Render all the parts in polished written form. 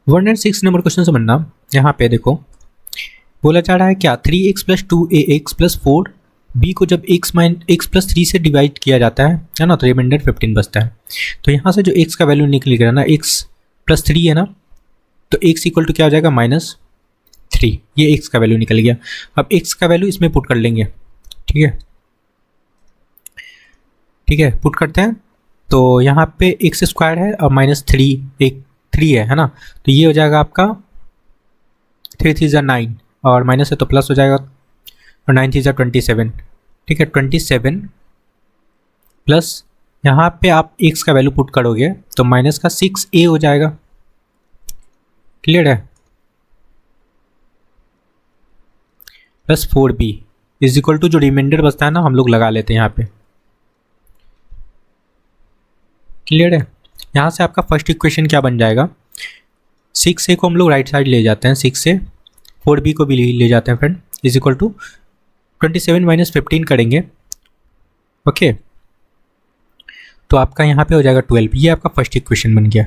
106 number question समझना। यहाँ पे देखो बोला जा रहा है क्या 3x plus 2ax plus 4b को जब x प्लस 3 से डिवाइड किया जाता है ना, तो रिमाइंडर 15 बचता है। तो यहाँ से जो x का वैल्यू निकल गया ना, x प्लस 3 है ना, तो x इक्वल टू क्या हो जाएगा -3। ये x का वैल्यू निकल गया। अब x का वैल्यू इसमें पुट कर लेंगे। ठीक है, ठीक है, पुट करते हैं। तो यहाँ पे एक्स स्क्वायर है और -3 एक 3 है ना, तो ये हो जाएगा आपका 3 3 ज़ा 9 और माइनस है तो प्लस हो जाएगा और 9 3 ज़ा 27। ठीक है, 27 प्लस यहाँ पे आप x का वैल्यू पुट करोगे तो माइनस का 6a हो जाएगा। क्लियर है, plus 4b is equal to जो रिमाइंडर बचता है ना, हम लोग लगा लेते हैं यहाँ पे। क्लियर है, यहाँ से आपका फर्स्ट इक्वेशन क्या बन जाएगा, 6a को हम लोग राइट साइड ले जाते हैं, 6a 4b को भी ले जाते हैं friend, is equal to 27 minus 15 करेंगे। ओके, तो आपका यहाँ पे हो जाएगा 12। ये आपका फर्स्ट इक्वेशन बन गया।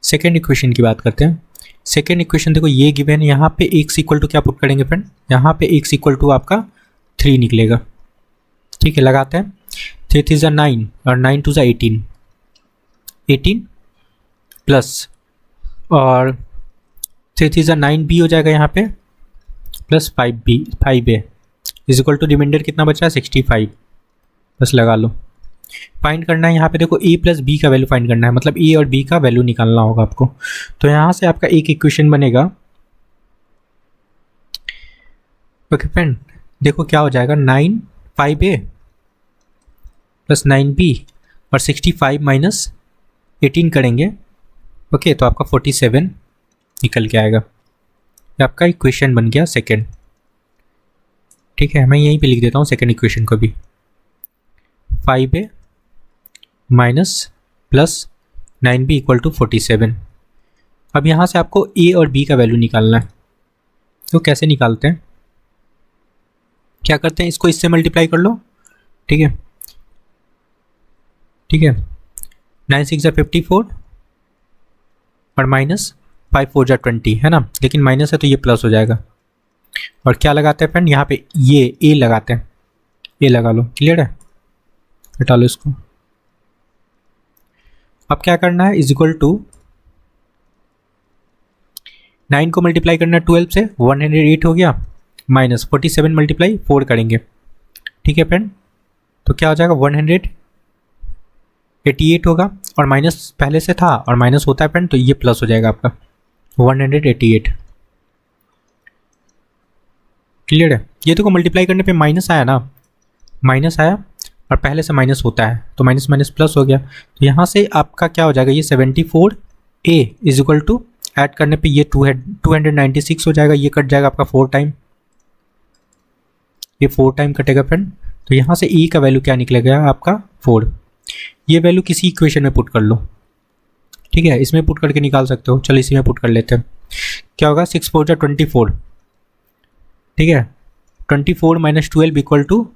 सेकेंड इक्वेशन की बात करते हैं। सेकेंड इक्वेशन देखो ये गिवन, यहाँ पे x इक्वल टू क्या पुट करेंगे फ्रेंड, यहाँ पे x इक्वल टू आपका 3 निकलेगा। ठीक है, लगाते हैं। 3 3 ज़ा 9 और 9 2 ज़ा 18 प्लस और 3 3 ज़ा 9b हो जाएगा यहाँ पे, plus 5a is equal to remainder कितना बचा है 65। बस लगा लो। फाइंड करना है यहाँ पे देखो a प्लस b का वैल्यू फाइंड करना है, मतलब a और b का वैल्यू निकालना होगा आपको। तो यहाँ से आपका एक इक्वेशन बनेगा। ओके फ्रेंड, देखो क्या हो जाएगा 5a प्लस 9b और 65 माइनस 18 करेंगे। ओके, तो आपका 47 निकल के आएगा। ये आपका इक्वेशन बन गया सेकेंड। ठीक है, मैं यहीं पे लिख देता हूँ सेकेंड इक्वेशन को भी, 5a minus plus 9b equal to 47। अब यहाँ से आपको a और b का वैल्यू निकालना है। तो कैसे निकालते हैं, क्या करते हैं, इसको इससे मल्टीप्लाई कर लो। ठीक है, ठीक है, 9 6 ज़ा 54 और माइनस 5 4 ज़ा 20 है ना, लेकिन माइनस है तो ये प्लस हो जाएगा। और क्या लगाते हैं फ्रेंड, यहाँ पे ये a लगाते हैं, a लगा लो। क्लियर है, हटा लो इसको। अब क्या करना है, इज इक्वल टू 9 को मल्टीप्लाई करना है 12 से, 108 हो गया, माइनस 47 मल्टीप्लाई 4 करेंगे। ठीक है फ्रेंड, तो क्या हो जाएगा 188 होगा, और माइनस पहले से था और माइनस होता है फ्रेंड, तो ये प्लस हो जाएगा आपका 188। क्लियर है, ये तो को मल्टीप्लाई करने पे माइनस आया ना, माइनस आया और पहले से माइनस होता है तो माइनस माइनस प्लस हो गया। तो यहाँ से आपका क्या हो जाएगा, ये 74a is equal to add करने पे ये 296 हो जाएगा। ये कट जाएगा आपका 4 टाइम, ये 4 टाइम कटेगा फ्रेंड। तो यहाँ से e का वैल्यू क्या निकलेगा आपका 4। ये वैल्यू किसी इक्वेशन में पुट कर लो। ठीक है, इसमें पुट करके निकाल सकते हो। चलो इसी में पुट कर लेते हैं। क्या होगा 6 4 ज़ा 24। ठीक है, 24 माइनस 12 इक्वल टू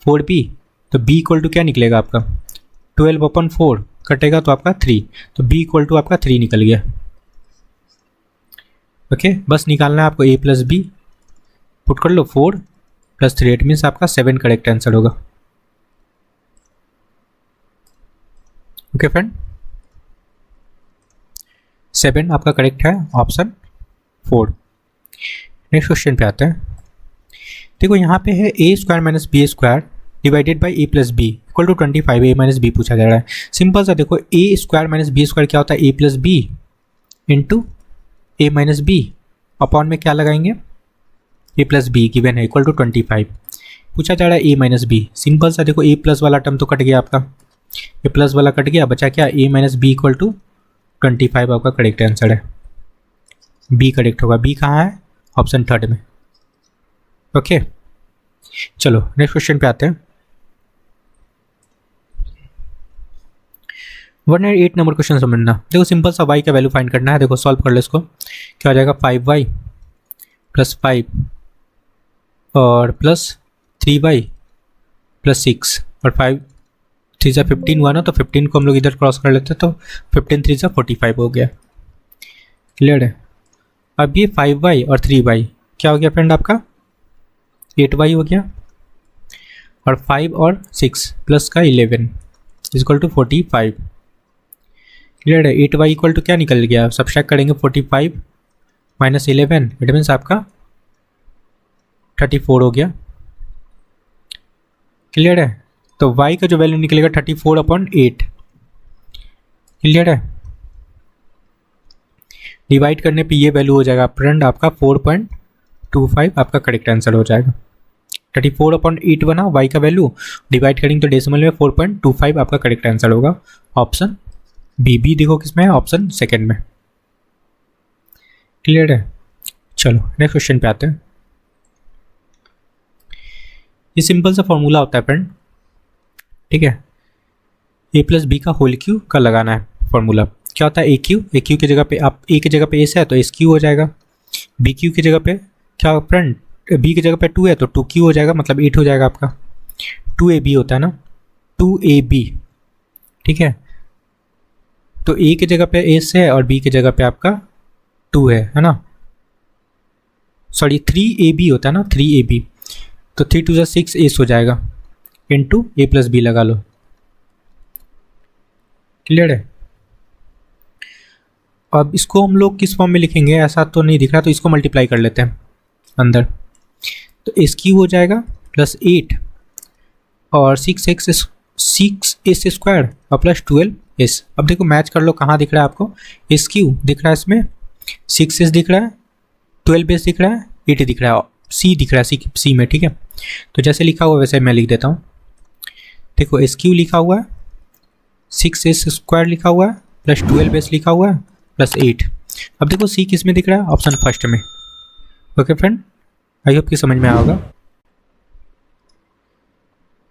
4b। तो b इक्वल टू क्या निकलेगा आपका 12/4 कटेगा तो आपका 3, तो b इक्वल टू आपका 3 निकल गया। ओके, बस निकालना है आपको a प्लस b, पुट कर लो 4 प्लस 3, इट मीन्स आपका 7 करेक्ट आंसर होगा। ओके फ्रेंड, 7 आपका करेक्ट है, ऑप्शन 4। नेक्स्ट क्वेश्चन पे आते हैं। देखो यहाँ पे है a square minus B square divided by a plus B equal to 25। a minus B पूछा जा रहा है। सिंपल सा देखो, a square minus B square क्या होता है, a plus B into a minus B upon में क्या लगाएंगे, a प्लस बी गिवन है इक्वल टू 25। पूछा जा रहा है a माइनस बी। सिंपल सा देखो, a प्लस वाला टर्म तो कट गया आपका, a प्लस वाला कट गया, बचा क्या a minus B equal to 25 आपका करेक्ट आंसर है। b करेक्ट होगा। b कहाँ है, ऑप्शन 3 में। ओके, चलो नेक्स्ट क्वेश्चन पे आते हैं। 108 नंबर क्वेश्चन समझना। देखो सिंपल सा y का वैल्यू फाइंड करना है। देखो सॉल्व कर लो इसको। क्या हो जाएगा 5y प्लस 5 और प्लस 3y प्लस 6 और 5 3 ज़ा 15 हुआ ना, तो 15 को हम लोग इधर क्रॉस कर लेते हैं, तो 15 3 ज़ा 45 हो गया। क्लियर है। अब ये 5y और 3y क्या हो गया फ्रेंड आपका 8y हो गया, और 5 और 6 प्लस का 11 इक्वल टू 45। क्लियर है। 8y इक्वल टू क्या निकल गया, सब्सट्रैक्ट करेंगे 45 माइनस 11, इट मीन्स आपका 34 हो गया। क्लियर है। तो y का जो वैल्यू निकलेगा 34/8। क्लियर है। डिवाइड करने पे ये वैल्यू हो जाएगा फ्रेंड आपका 4.25, आपका करेक्ट आंसर हो जाएगा। 34/8 बना y का वैल्यू, डिवाइड करेंगे तो डेसिमल में 4.25 आपका करेक्ट आंसर होगा। ऑप्शन बी देखो किसमें है, ऑप्शन सेकंड में। क्लियर है। चलो नेक्स्ट क्वेश्चन पे आते हैं। ये सिंपल सा फॉर्मूला होता है फ्रेंड, ठीक है। a प्लस बी का होल क्यू का लगाना है फॉर्मूला। क्या होता है ए क्यू की जगह पे आप ए की जगह पे एस है तो एस क्यू हो जाएगा। बी क्यू की जगह पे क्या फ्रेंड, बी की जगह पे 2 है तो 2 क्यू हो जाएगा, मतलब 8 हो जाएगा आपका। 2ab होता है ना, 2ab, ठीक है। तो ए की जगह पे एस है और बी की जगह पे आपका 2 है ना, सॉरी 3ab होता है ना, 3ab। तो 3 2 6 एस हो जाएगा, इंटू ए प्लस बी लगा लो। क्लियर है। अब इसको हम लोग किस फॉर्म में लिखेंगे, ऐसा तो नहीं दिख रहा, तो इसको मल्टीप्लाई कर लेते हैं अंदर। तो एस क्यू हो जाएगा प्लस 8 और 6s स्क्वायर और प्लस 12s। अब देखो मैच कर लो, कहाँ दिख रहा है आपको, एस क्यू दिख रहा है इसमें, 6s दिख रहा है, 12s दिख रहा है, 8 दिख रहा है, सी दिख रहा है सी में, ठीक है। तो जैसे लिखा हुआ वैसे मैं लिख देता हूँ। देखो एस क्यू लिखा हुआ है, 6s स्क्वायर लिखा हुआ है, प्लस 12s लिखा हुआ है, प्लस 8। अब देखो सी किस में दिख रहा है, ऑप्शन फर्स्ट में। ओके फ्रेंड, आई होप कि समझ में आया होगा।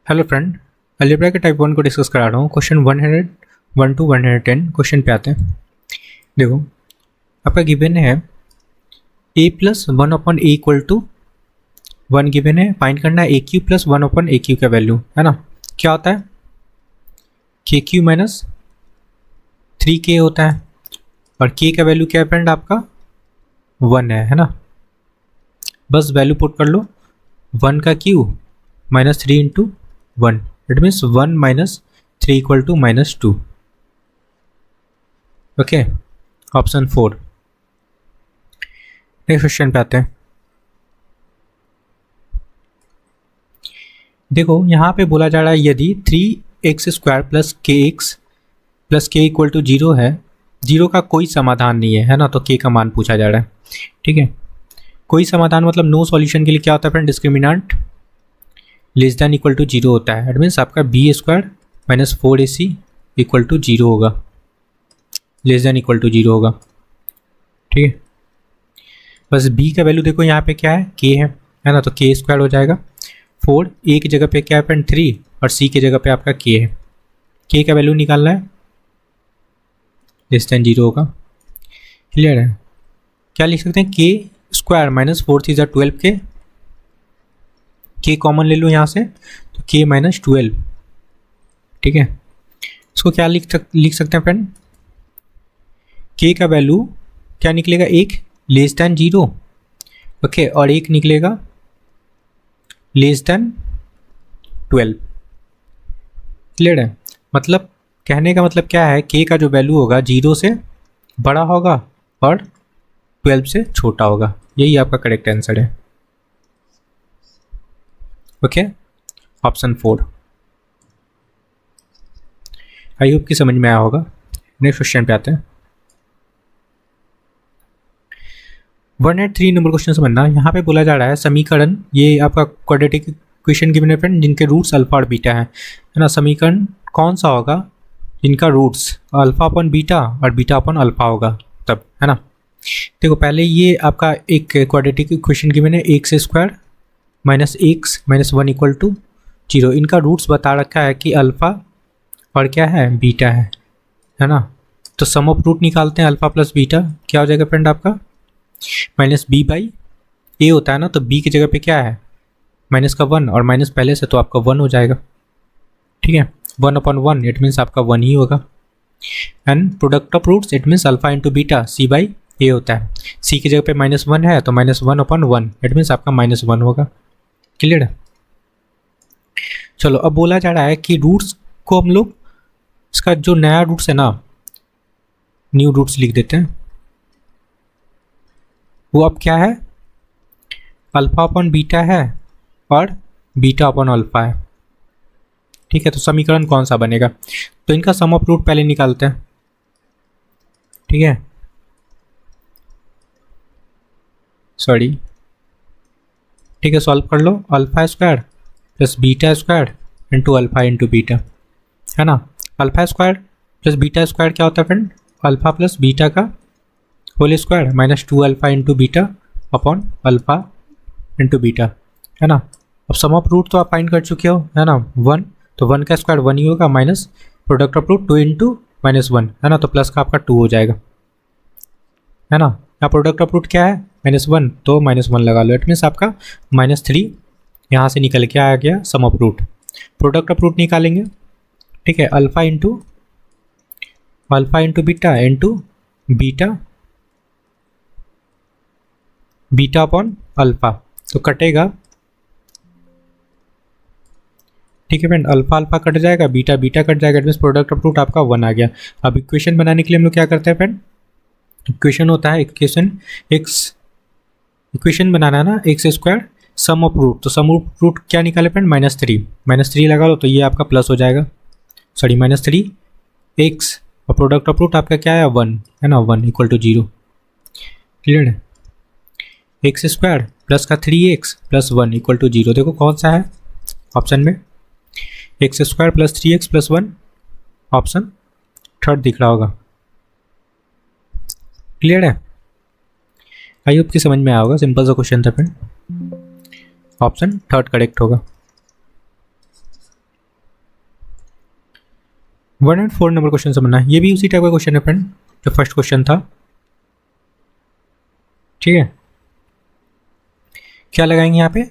हेलो फ्रेंड, अलजेब्रा के टाइप 1 को डिस्कस करा रहा हूँ। क्वेश्चन 101 to 110 क्वेश्चन पे आते हैं। देखो आपका गिवन है a plus 1/a equal to 1 given है, फाइंड करना है a cube plus 1/a cube का वैल्यू, है ना। क्या होता है के क्यू माइनस 3k होता है, और k का वैल्यू क्या है फ्रेंड आपका 1 है ना। बस वैल्यू पुट कर लो, 1 का cube minus 3 into 1, it means 1 minus 3 equal to -2। Okay, option 4। Next question पे आते हैं। देखो यहाँ पे बोला जा रहा है यदि 3x square plus k equal to 0 है, 0 का कोई समाधान नहीं है ना, तो k का मान पूछा जा रहा है, ठीक है। कोई समाधान मतलब नो सॉल्यूशन के लिए क्या होता है friend, discriminant less than equal to 0 होता है। इट मीन्स आपका B square minus 4ac equal to 0 होगा, लेस दैन इक्वल टू 0 होगा, ठीक है। बस b का वैल्यू देखो यहाँ पे क्या है, k है ना, तो k स्क्वायर हो जाएगा। 4 a की जगह पे क्या है फ्रेंड 3, और c की जगह पे आपका k है। k का वैल्यू निकालना है, लेस दैन 0 होगा। क्लियर है। क्या लिख सकते हैं, k square minus 4 3 12 k common ले लो यहाँ से, तो k माइनस 12, ठीक है। इसको क्या लिख सकते हैं फ्रेंड, k का वैल्यू क्या निकलेगा, 1 लेस दैन 0, ओके, और 1 निकलेगा लेस दैन 12। क्लियर है। मतलब कहने का मतलब क्या है, k का जो वैल्यू होगा 0 से बड़ा होगा और 12 से छोटा होगा, यही आपका करेक्ट आंसर है। Okay, option 4। आई होप कि समझ में आया होगा। नेक्स्ट क्वेश्चन पे आते हैं। 183 नंबर क्वेश्चन समझना। यहाँ पे बोला जा रहा है समीकरण, ये आपका क्वाड्रेटिक इक्वेशन गिवन है फ्रेंड, जिनके रूट्स अल्फा और बीटा है ना। समीकरण कौन सा होगा जिनका रूट्स अल्फा अपन बीटा और बीटा अपन अल्फा होगा तब, है ना। देखो पहले ये आपका एक क्वाड्रेटिक इक्वेशन गिवन है, X square minus X minus 1 equal to 0। इनका रूट्स बता रखा है कि अल्फ़ा और क्या है, बीटा है ना। तो सम ऑफ रूट निकालते हैं, अल्फ़ा प्लस बीटा क्या हो जाएगा फ्रेंड आपका, माइनस बी बाई ए होता है ना, तो बी की जगह पे क्या है माइनस का 1, और माइनस पहले से तो आपका 1 हो जाएगा, ठीक है। 1/1 इट मीन्स आपका 1 ही होगा। And product of roots it means alpha into beta C by ये होता है। सी की जगह पे -1 है तो -1/1, इट मीन्स आपका -1 होगा। क्लियर है? चलो अब बोला जा रहा है कि रूट्स को हम लोग, इसका जो नया रूट्स है ना, न्यू रूट्स लिख देते हैं, वो अब क्या है, अल्फा अपॉन बीटा है और बीटा अपॉन अल्फा है। ठीक है, तो समीकरण कौन सा बनेगा? तो इनका सम ऑफ रूट पहले निकालते हैं। ठीक है, सॉरी, ठीक है, सॉल्व कर लो। Alpha square plus beta square into alpha into beta, है ना। Alpha square plus beta square क्या होता है फ्रेंड? अल्फा प्लस बीटा का whole square -2 alpha into beta upon alpha into beta, है ना। अब सम ऑफ रूट तो आप फाइंड कर चुके हो, है ना, 1, तो 1 का स्क्वायर 1 ही होगा, minus product of root 2 into -1, है ना, तो प्लस का आपका 2 हो जाएगा, है ना। यहाँ प्रोडक्ट ऑफ रूट क्या है? -1, तो -1 लगा लो, इट मीन्स आपका -3 यहाँ से निकल के आ गया sum of root. Product of root निकालेंगे, ठीक है, alpha into beta into beta upon alpha, तो कटेगा, ठीक है फ्रेंड, अल्फा अल्फा कट जाएगा, बीटा बीटा कट जाएगा, it means product of root आपका 1 आ गया। अब इक्वेशन बनाने के लिए हम लोग क्या करते हैं फ्रेंड? इक्वेशन होता है इक्वेशन बनाना है ना, X square sum of root, तो सम ऑफ रूट क्या निकाले फ्रेंड? -3 लगा लो, तो ये आपका प्लस हो जाएगा, सॉरी -3 एक्स, और प्रोडक्ट ऑफ रूट आपका क्या है? 1, है ना, 1 = 0। क्लियर है? एक्स स्क्वायर प्लस का 3x प्लस 1 = 0। देखो कौन सा है ऑप्शन में? X square plus 3x plus 1, option third दिख रहा होगा। क्लियर है? आई होप कि समझ में आया होगा, सिंपल सा क्वेश्चन था फ्रेंड, ऑप्शन थर्ड करेक्ट होगा। 1 और 4 नंबर क्वेश्चन समझना, ये भी उसी टाइप का क्वेश्चन है फ्रेंड जो फर्स्ट क्वेश्चन था। ठीक है, क्या लगाएंगे यहाँ पे?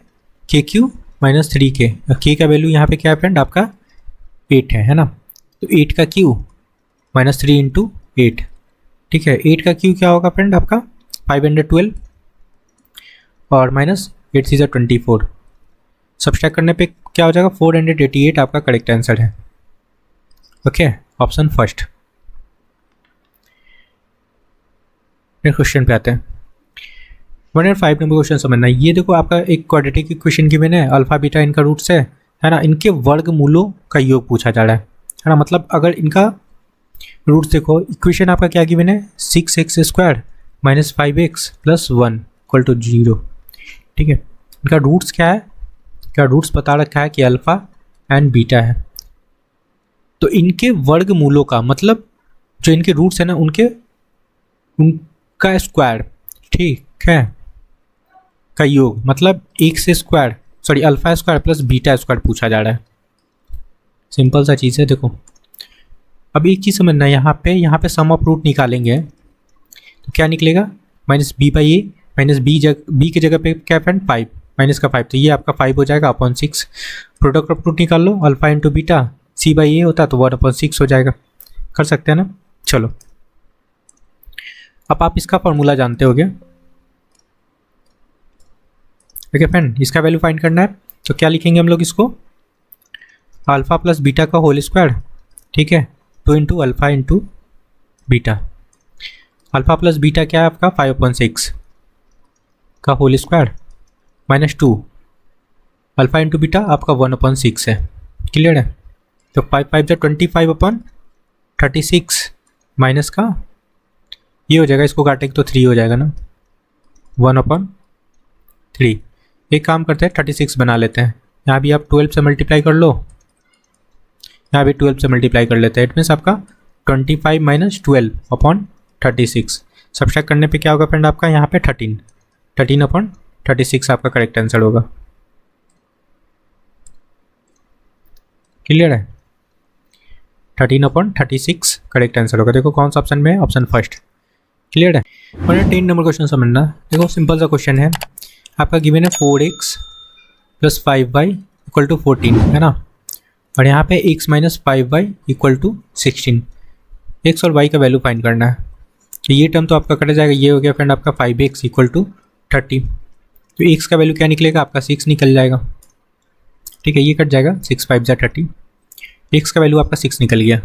KQ -3K, K का वैल्यू यहाँ पे क्या है फ्रेंड? आपका 8 है ना, तो 8 का Q -3 इंटू 8, ठीक है, 8 का Q क्या होगा फ्रेंड? आपका 512 और -8 × 24, सब्सट्रैक्ट करने पे क्या हो जाएगा? 488 आपका करेक्ट आंसर है। Okay, option first. Next question पे आते हैं। 1 और 5 नंबर क्वेश्चन समझना। ये देखो आपका एक क्वाड्रेटिक इक्वेशन गिवन है, अल्फा बीटा इनका रूट्स है ना, इनके वर्गमूलों का योग पूछा जा रहा है ना। मतलब अगर इनका रूट्स देखो, इक्वेशन आपका क्या गिवन है? 6x square -5x plus 1 = 0। ठीक है, इनका रूट्स क्या है? क्या रूट्स बता रखा है कि अल्फा एंड बीटा है, तो इनके वर्गमूलों का मतलब जो इनके रूट्स है ना, उनका स्क्वायर, ठीक है, का योग, मतलब alpha square plus beta square पूछा जा रहा है। सिंपल सा चीज़ है। देखो अब एक चीज़ समझना, यहाँ पे सम ऑफ रूट निकालेंगे तो क्या निकलेगा? -b/a -b की जगह पे क्या फ्रेंड? 5, माइनस का 5, तो ये आपका 5 हो जाएगा अपॉन 6। प्रोडक्ट ऑफ रूट निकाल लो, अल्फा इंटू बीटा, c/a होता तो 1/6 हो जाएगा। कर सकते हैं ना? चलो अब आप इसका फॉर्मूला जानते होगे। ओके फ्रेंड, इसका वैल्यू फाइंड करना है तो क्या लिखेंगे हम लोग इसको? अल्फा प्लस बीटा का होल स्क्वायर, ठीक है, 2 into alpha into beta. Alpha plus beta क्या है आपका? 5/6 का whole square -2 alpha into beta आपका 1/6 है। क्लियर है? तो 5 5 जो 25/36 माइनस का ये हो जाएगा, इसको काटेंगे तो 3 हो जाएगा ना, 1/3। एक काम करते हैं 36 बना लेते हैं, यहाँ भी आप 12 से मल्टीप्लाई कर लो, यहाँ भी 12 से मल्टीप्लाई कर लेते हैं। इट मीन्स आपका 25 - 12/36 सब्सट्रैक्ट करने पे क्या होगा फ्रेंड? आपका यहाँ पे 13/36 आपका करेक्ट आंसर होगा। क्लियर है? 13/36 करेक्ट आंसर होगा। देखो कौन सा ऑप्शन में है? Option first. क्लियर है? 110 नंबर क्वेश्चन समझना। देखो सिंपल सा क्वेश्चन है, आपका गिवन है 4x + 5y = 14, है ना, और यहाँ पे x - 5y = 16। x और y का वैल्यू फाइंड करना है। तो ये टर्म तो आपका कट जाएगा, ये हो गया फ्रेंड आपका 5x इक्वल टू 30। तो x का वैल्यू क्या निकलेगा, आपका 6 निकल जाएगा। ठीक है, ये कट जाएगा, 6 5 जा 30, x का वैल्यू आपका 6 निकल गया।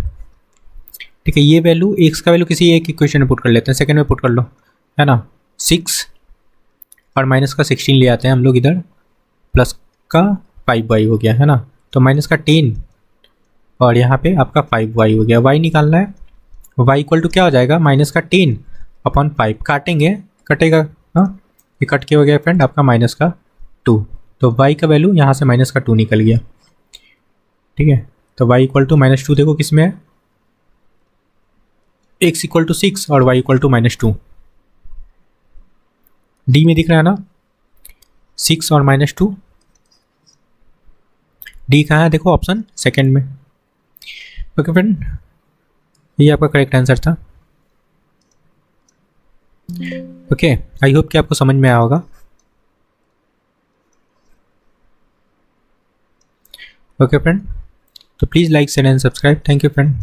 ठीक है, ये वैल्यू x का वैल्यू किसी एक इक्वेशन में पुट कर लेते हैं, सेकंड में पुट कर लो, है ना। 6 और माइनस का 16 ले आते हैं हम लोग इधर, प्लस का 5y हो गया, है ना। तो माइनस का 10 और यहाँ पे आपका 5y हो गया। y निकालना है, y इक्वल टू क्या हो जाएगा, माइनस का 10 अपॉन 5, काटेंगे, कटेगा, हाँ ये कट के हो गया फ्रेंड आपका माइनस का 2। तो y का वैल्यू यहाँ से माइनस का 2 निकल गया। ठीक है, तो y इक्वल टू -2 देखो किस में है, x इक्वल टू 6 और y इक्वल टू -2, डी में दिख रहा है ना, 6 और -2, डी कहाँ है देखो, ऑप्शन सेकंड में। ओके फ्रेंड, ये आपका करेक्ट आंसर था। ओके, आई होप कि आपको समझ में आया होगा। ओके फ्रेंड, तो please like share and subscribe. Thank you friend.